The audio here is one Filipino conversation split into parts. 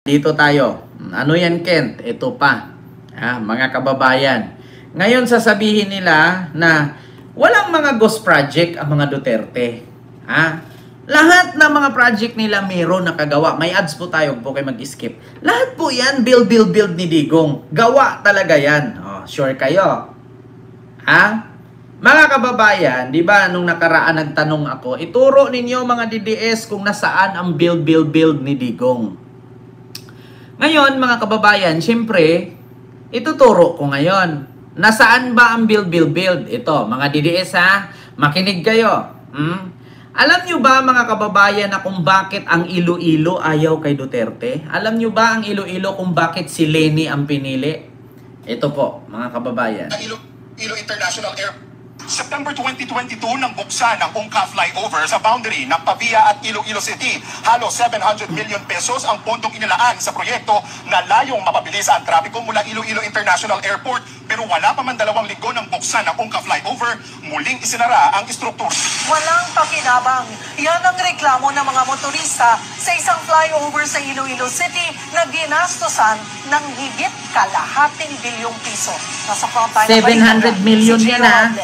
Dito tayo. Ano yan, Kent? Ito pa. Mga kababayan. Ngayon sasabihin nila na walang mga ghost project ang mga Duterte. Lahat ng mga project nila meron nakagawa. May ads po tayo, po kayo mag-skip. Lahat po yan, build ni Digong. Gawa talaga yan. Sure kayo? Mga kababayan, di ba nung nakaraan nagtanong ako, ituro ninyo mga DDS kung nasaan ang build ni Digong. Ngayon, mga kababayan, syempre, ituturo ko ngayon. Nasaan ba ang build? Ito, mga DDS makinig kayo. Alam nyo ba, mga kababayan, na kung bakit ang Iloilo ayaw kay Duterte? Alam nyo ba ang Iloilo kung bakit si Leni ang pinili? Ito po, mga kababayan. Iloilo International Airport. September 2022 nang buksan ang Ungka flyover sa boundary ng Pavia at Iloilo City. Halos 700 million pesos ang pondong inilaan sa proyekto na layong mapabilis ang trapiko mula Iloilo International Airport. Pero wala pa man 2 linggo nang buksan ang Ungka flyover, muling isinara ang istruktura. Walang pakinabang. Yan ang reklamo ng mga motorista sa isang flyover sa Iloilo City na ginastosan ng higit kalahating bilyong piso. Nasa frontline 700 million yan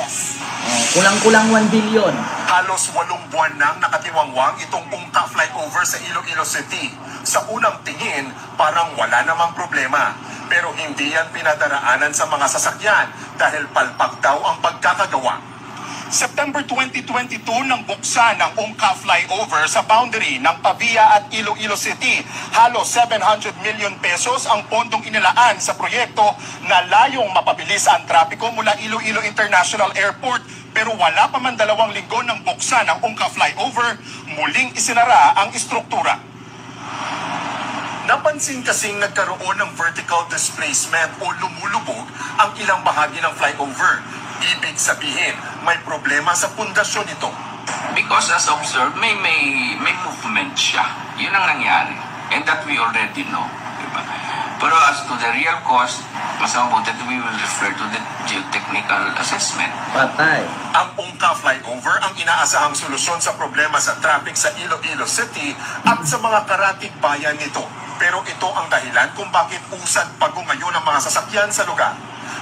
kulang-kulang 1 billion. Halos 8 buwan nang nakatiwangwang itong Ungka flyover sa Iloilo City. Sa unang tingin, parang wala namang problema. Pero hindi yan pinadaraanan sa mga sasakyan dahil palpak daw ang pagkakagawa. September 2022 nang buksan ang Ungka flyover sa boundary ng Pavia at Iloilo City. Halos 700 million pesos ang pondong inilaan sa proyekto na layong mapabilis ang trapiko mula Iloilo International Airport. Pero wala pa man 2 linggo nang buksan ang Ungka flyover, muling isinara ang istruktura. Napansin kasing nagkaroon ng vertical displacement o lumulubog ang ilang bahagi ng flyover. Ibig sabihin, may problema sa pundasyon nito. Because as observed, may movement siya. Yun ang nangyari. And that we already know. Diba? Pero as to the real cause, mas mabuti that we will refer to the geotechnical assessment. Patay. Ang Ungka flyover ang inaasahang solusyon sa problema sa traffic sa Iloilo City at sa mga karatig bayan nito. Pero ito ang dahilan kung bakit usad pagungayon ang mga sasakyan sa lugar.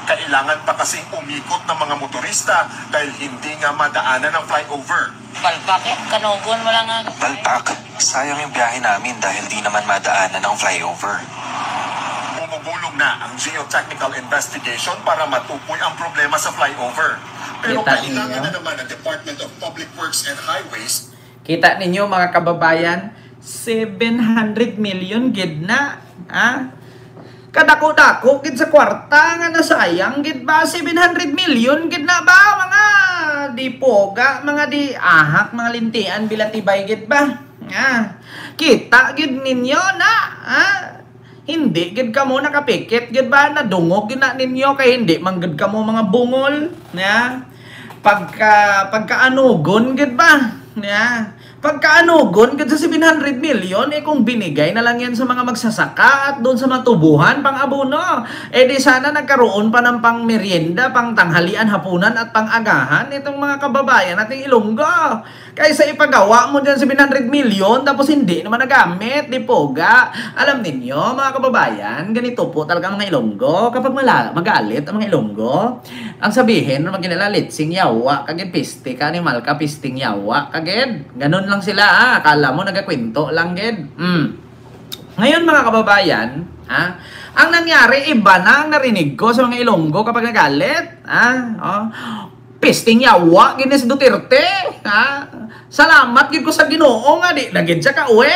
Kailangan pa kasing umikot ng mga motorista dahil hindi nga madaanan ang flyover. Palpak kanogon, wala nga. Palpak, sayang yung biyahe namin dahil di naman madaanan ang flyover. Bumubulong na ang geotechnical investigation para matukoy ang problema sa flyover. Pero kailangan na naman ang Department of Public Works and Highways. Kita ninyo, mga kababayan, 700 million gid na. Kadako-dako gid sa kwarta nga nasayang gid ba 700 million gid na ba mga di poga, mga di ahak, mga lintian bilatibay gid ba? Kita gid ninyo na hindi gid kamo nakapikit gid ba na dungog gid na ninyo kay hindi man gid kamo mga bungol pagkaanugon gid ba pagkaanugon gid sa 700 million kung binigay na lang yan sa mga magsasaka at doon sa matubuhan pang abono di sana nagkaroon pa ng pang merienda, pang tanghalian, hapunan at pang agahan itong mga kababayan nating Ilonggo kaysa ipagawa mo dyan 700 million tapos hindi naman nagamit di poga. Alam ninyo, mga kababayan, ganito po talaga mga Ilonggo kapag magalit ang mga Ilonggo ang sabihin magkinalalit sing yawa kagid piste ka ni malka pisting yawa kagid ganun lang sila akala mo nagakwento lang gid. Ngayon, mga kababayan, ang nangyari iba na ang narinig ko sa mga Ilonggo kapag nagalit. Pisting yawa gini si Duterte. Salamat gid ko sa Ginoo nga di lagid siya ka uwi.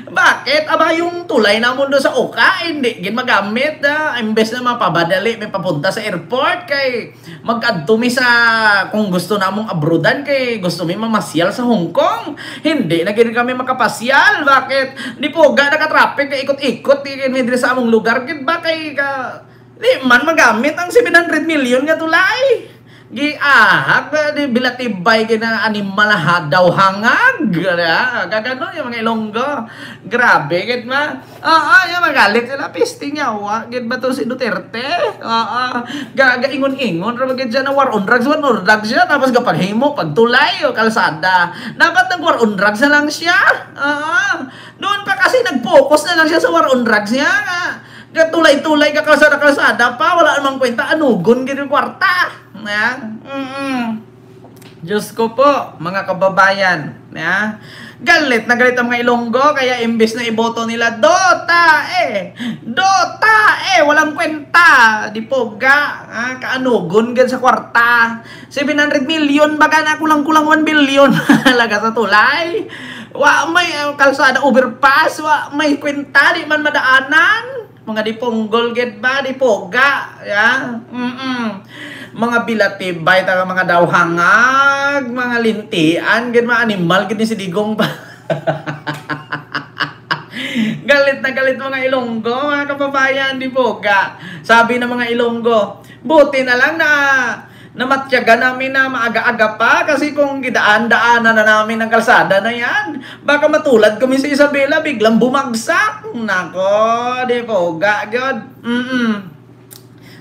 Bakit? Aba yung tulay na mundo sa uka, hindi gin magamit imbes na mapabadali, may papunta sa airport kay mag-adtumi sa kung gusto namong abroadan kay gusto mi mamasyal sa Hong Kong. Hindi na gid kami makapasyal. Bakit? Di po ga naka-traffic kay ikot-ikot gid sa among lugar gid ba kay di man magamit ang 700 million nga tulay. giahag di bilatibay kina animal daw hangag gagano yung mga Ilonggo, grabe gid ma. Yung magalit sila piste nyawa gid ba to si Duterte. Gagaingon-ingon ra gid siya na war on drugs siya, tapos kapaghimo pagtulay o kalsada dapat nag war on drugs na lang siya. Doon pa kasi nag-focus na lang siya sa war on drugs niya nga. Tulay-tulay ka kalsada pa, wala namang kwenta anugon gid yung kwarta. Diyos ko po, mga kababayan. Galit na galit ang mga Ilonggo, kaya imbes na iboto nila Dota walang kwenta, di poga, kaanugon gan sa kwarta. 700 million, baga na kulang-kulang 1 billion halaga sa tulay. May kalsada overpass, may kwenta, di man madaanan. Mga di ponggol get ba, di poga, mga bilatibay, mga dawhangag, mga lintian, get mga animal, get ni si Digong pa. Galit na galit mga Ilonggo, mga kababayan, di poga. Sabi ng mga Ilonggo, buti na lang na matyaga namin na maaga-aga pa, kasi kung gidaan-daanan na namin ng kalsada na yan, baka matulad kami sa Isabela, biglang bumagsak. Nako, di poga, God.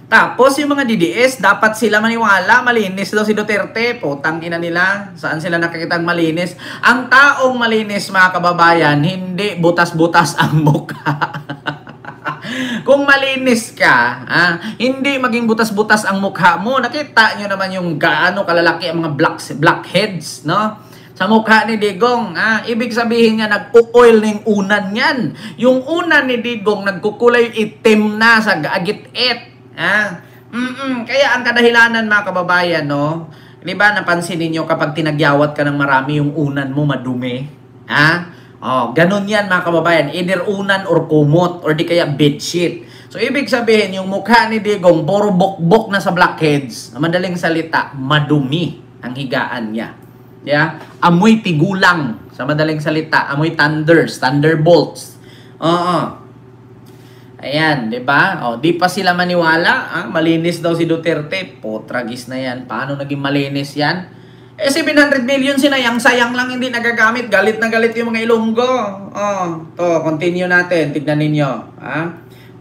Tapos yung mga DDS, dapat sila maniwala, malinis daw si Duterte. Putang ina nila, saan sila nakikitang malinis? Ang taong malinis, mga kababayan, hindi butas-butas ang mukha. Kung malinis ka, hindi maging butas-butas ang mukha mo. Nakita nyo naman yung gaano kalalaki ang mga blackheads, no? Sa mukha ni Digong, ibig sabihin niya nag-oil ng unan yan. Yung unan ni Digong nagkukulay itim na sa agit-it. Kaya ang kadahilanan, mga kababayan, no? Di ba napansin niyo kapag tinagyawat ka ng marami, yung unan mo madumi? Ganun yan, mga kababayan. Either unan or kumot or di kaya bedsheet. So, ibig sabihin, yung mukha ni Digong, puro bok-bok na sa blackheads. Madaling salita, madumi ang higaan niya. Amoy tigulang. Sa madaling salita, amoy thunderbolts. Ayan, di ba? Di pa sila maniwala. Malinis daw si Duterte. Potragis na yan. Paano naging malinis yan? 700 million sinayang-sayang lang, hindi nagagamit. Galit na galit yung mga Ilonggo. To, continue natin. Tignan ninyo.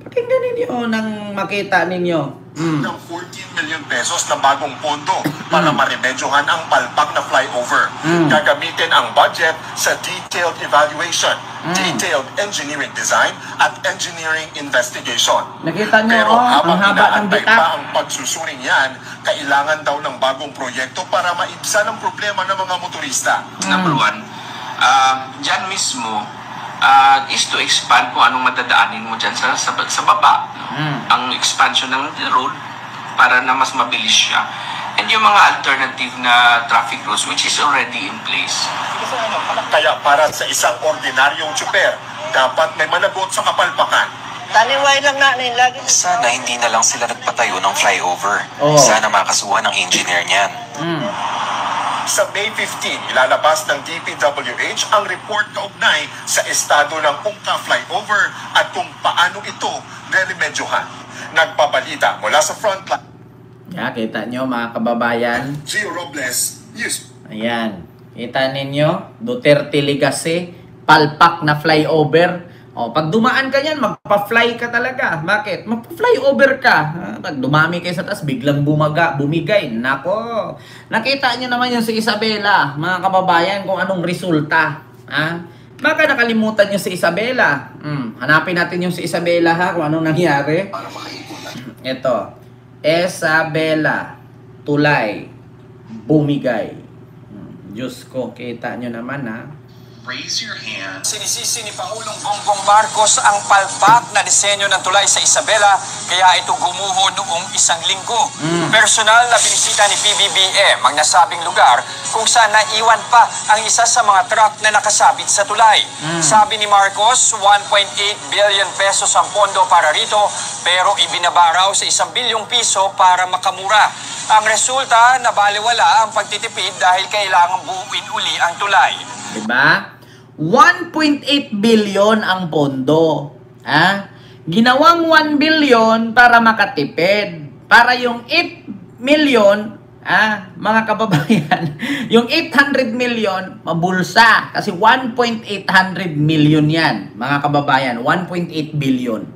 Pakinggan ninyo nang makita ninyo. Ng 14 million pesos na bagong pondo para maremedyohan ang palpak na flyover. Gagamitin ang budget sa detailed evaluation, detailed engineering design at engineering investigation. Nakita nyo, Pero habang ang haba ng inaantay bitak. pa ang pagsusuring yan, kailangan daw ng bagong proyekto para maibsan ang problema ng mga motorista. Number one, dyan mismo, is to expand kung anong madadaanin mo dyan sa baba. Ang expansion ng road para na mas mabilis siya. And yung mga alternative na traffic routes which is already in place. Kaya para sa isang ordinaryong tsuper, dapat may managot sa kapalpakan. Taniway lang na lagi. Sana hindi na lang sila nagpatayo ng flyover. Sana makasuhan ng engineer niyan. Sa May 15, ilalabas ng DPWH ang report kaugnay sa estado ng Ungka flyover at kung paano ito remedyohan. Nagbabalita mula sa frontline. Kita nyo, mga kababayan. Gio Robles, News. Ayan. Kita ninyo, Duterte legacy, palpak na flyover. Pag dumaan ka yan, magpa-fly ka talaga. Bakit? Magpa-flyover ka. Pag dumami kayo sa taas, biglang bumigay. Nako. Nakita nyo naman yung si Isabela, mga kababayan, kung anong resulta. Baka nakalimutan nyo si Isabela. Hanapin natin yung si Isabela, kung anong nangyari. Ito. Isabela. Tulay. Bumigay. Diyos ko, kita nyo naman, Raise your hand. Sinisisi ni Pangulong Bongbong Marcos ang palpak na disenyo ng tulay sa Isabela, kaya ito gumuho noong isang linggo. Personal na binisita ni PBBM ang nasabing lugar kung saan naiwan pa ang isa sa mga truck na nakasabit sa tulay. Sabi ni Marcos, 1.8 billion pesos ang pondo para rito, pero ibinabaraw sa 1 bilyong piso para makamura. Ang resulta, nabaliwala ang pagtitipid dahil kailangan buuin uli ang tulay. Diba? 1.8 billion ang pondo. Ginawang 1 billion para makatipid. Para yung 8 million, mga kababayan, yung 800 million, mabulsa. Kasi 1.800 million yan, mga kababayan. 1.8 billion.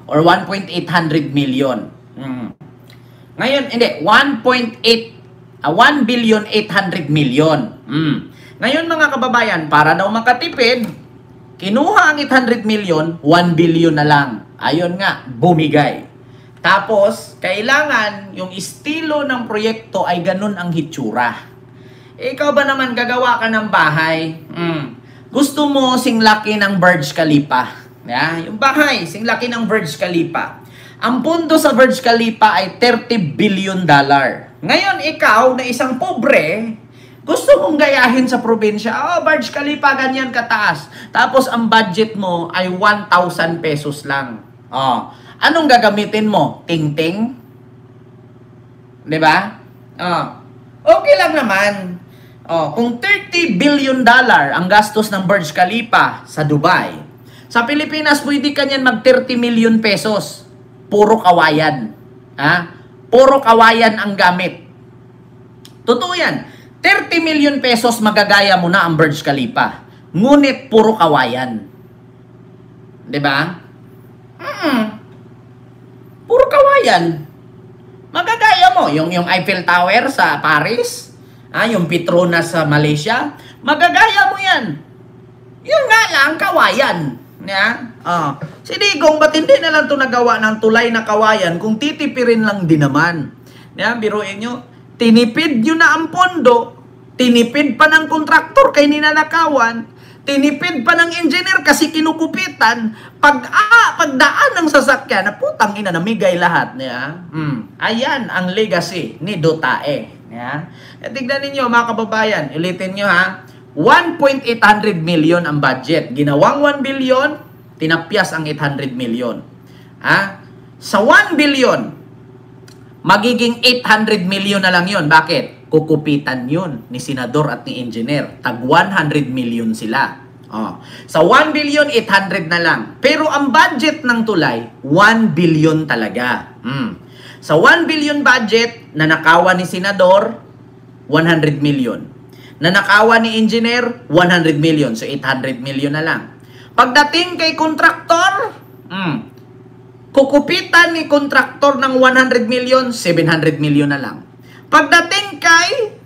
Or 1.800 million. Ngayon, hindi. 1 billion 800 million. Ngayon, mga kababayan, para daw makatipid, kinuha ang 800 million, 1 billion na lang. Ayun nga, bumigay. Tapos, kailangan yung estilo ng proyekto ay ganun ang hitsura. Ikaw ba naman gagawa ka ng bahay? Gusto mo sing laki ng Burj Khalifa. Yung bahay, sing laki ng Burj Khalifa. Ang pondo sa Burj Khalifa ay $30 billion. Ngayon, ikaw na isang pobre, gusto mong gayahin sa probinsya, Burj Khalifa, ganyan kataas. Tapos, ang budget mo ay 1,000 pesos lang. Anong gagamitin mo? Ting-ting? Diba? Okay lang naman. Kung $30 billion ang gastos ng Burj Khalifa sa Dubai, sa Pilipinas, pwede ka niyan mag 30 million pesos. Puro kawayan. Puro kawayan ang gamit. Totoo yan. 30 million pesos magagaya mo na ang Burj Khalifa. Ngunit puro kawayan. Diba? Puro kawayan. Magagaya mo. Yung Eiffel Tower sa Paris, yung Petronas sa Malaysia, magagaya mo yan. Yun nga lang, kawayan. Si Digong, ba't hindi na lang ito nagawa ng tulay na kawayan kung titipirin lang din naman? Biruin nyo, tinipid nyo na ang pondo, tinipid pa ng kontraktor kay ninanakawan, tinipid pa ng engineer kasi kinukupitan, pagdaan ng sasakyan, na putang ina, namigay lahat. Ayan ang legacy ni Dutae. Tignan ninyo mga kababayan, ulitin nyo 1.800 million ang budget. Ginawang 1 billion, tinapyas ang 800 million. Sa 1 billion, magiging 800 million na lang yun. Bakit? Kukupitan yun ni senador at ni engineer. Tag 100 million sila. Sa 1 billion, 800 na lang. Pero ang budget ng tulay, 1 billion talaga. Sa 1 billion budget, nanakawan ni senador, 100 million. Nanakawan ni engineer, 100 million. So, 800 million na lang. Pagdating kay kontraktor, kukupitan ni kontraktor ng 100 million, 700 million na lang. Pagdating kay,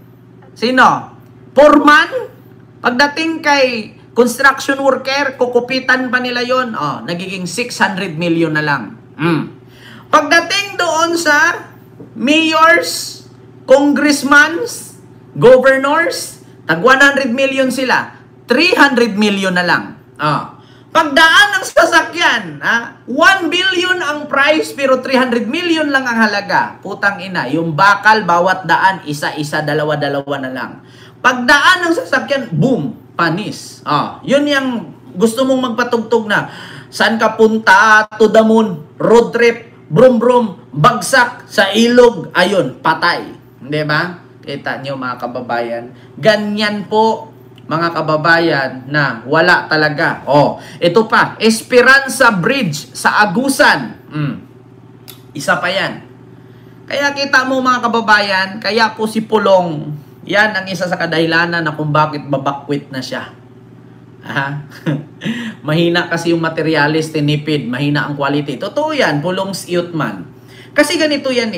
sino? Foreman? Pagdating kay construction worker, kukupitan pa nila yon, nagiging 600 million na lang. Pagdating doon sa mayors, congressmen, governors, tag 100 million sila, 300 million na lang. Pagdaan ng sasakyan, 1 billion ang price pero 300 million lang ang halaga. Putang ina, yung bakal bawat daan, isa-isa, dalawa-dalawa na lang. Pagdaan ng sasakyan, boom, panis. Yun yung gusto mong magpatugtog na. Saan ka punta? To the moon, road trip, brum-brum, bagsak sa ilog, ayun, patay. Di ba? Kita nyo mga kababayan, ganyan po mga kababayan na wala talaga. Ito pa, Esperanza Bridge sa Agusan. Isa pa yan. Kaya kita mo mga kababayan, kaya po si Pulong, yan ang isa sa kadahilanan na kung bakit babakwit na siya. Mahina kasi yung materialis, tinipid, mahina ang quality. Totoo yan, Pulong's youth man. Kasi ganito yan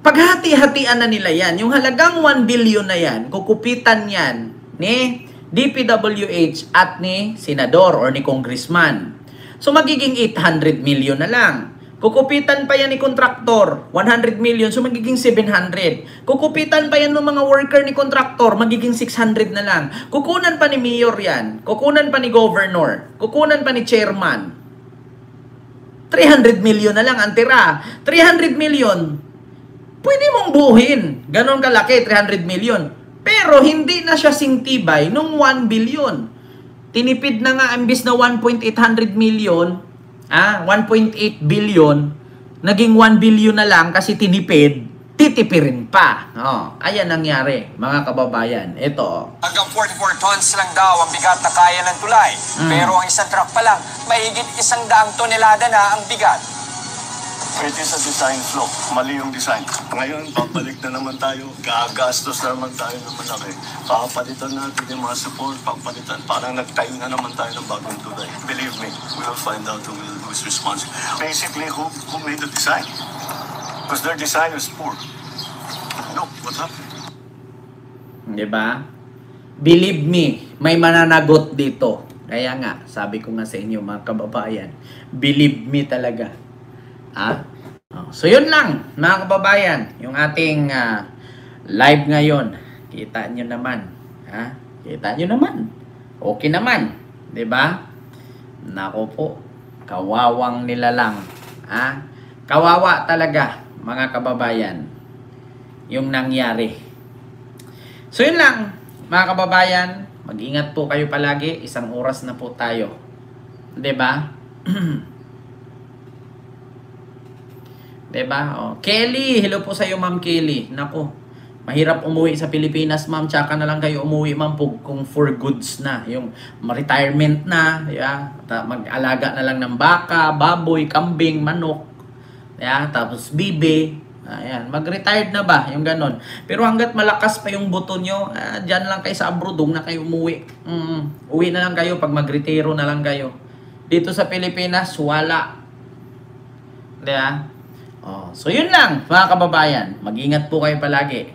paghati-hatian na nila yan. Yung halagang 1 billion na yan, kukupitan yan ni DPWH at ni senador or ni congressman. So magiging 800 million na lang. Kukupitan pa yan ni kontraktor, 100 million, so magiging 700. Kukupitan pa yan ng mga worker ni kontraktor, magiging 600 na lang. Kukunan pa ni mayor yan, kukunan pa ni governor, kukunan pa ni chairman. 300 million na lang ang tira. 300 million, pwede mong buuhin. Ganon kalaki, 300 million. Pero hindi na siya singtibay nung 1 billion. Tinipid na nga, imbis na 1.800 million, 1.8 billion, naging 1 billion na lang kasi tinipid, titipirin pa. Ayan nangyari, mga kababayan. Ito. Hanggang 44 tons lang daw ang bigat na kaya ng tulay. Pero ang isang truck pa lang, mahigit 100 tonelada na ang bigat. It is a design flaw. Mali yung design. Ngayon, papalik na naman tayo. Gagastos na naman tayo ng malaki. Papalitan natin yung mga support. Papalitan. Parang nagtayo na naman tayo ng bagong tulay. Believe me, we will find out who's responsible. Basically, who made the design? Because their design is poor. Look, what happened? Diba? Believe me, may mananagot dito. Kaya nga, sabi ko nga sa inyo mga kababayan, believe me talaga. So yun lang mga kababayan, yung ating live ngayon. Kita nyo naman. Kita nyo naman. Okay naman. 'Di ba? Nako po, kawawang nila lang. Kawawa talaga mga kababayan yung nangyari. So yun lang mga kababayan, mag-ingat po kayo palagi. 1 oras na po tayo. 'Di ba? Diba? Oh. Kelly, hello po sa iyo, Ma'am Kelly. Nako, mahirap umuwi sa Pilipinas, Ma'am. Tsaka na lang kayo umuwi, Ma'am, kung for goods na. Yung retirement na, yeah? Mag-alaga na lang ng baka, baboy, kambing, manok. Yeah? Tapos bibe. Ayan. Mag-retired na ba? Yung ganon. Pero hanggat malakas pa yung buto nyo, dyan lang kayo sa abroad, na kayo umuwi. Uwi na lang kayo pag mag-retiro na lang kayo. Dito sa Pilipinas, wala. Diba? So yun lang mga kababayan, mag-ingat po kayo palagi.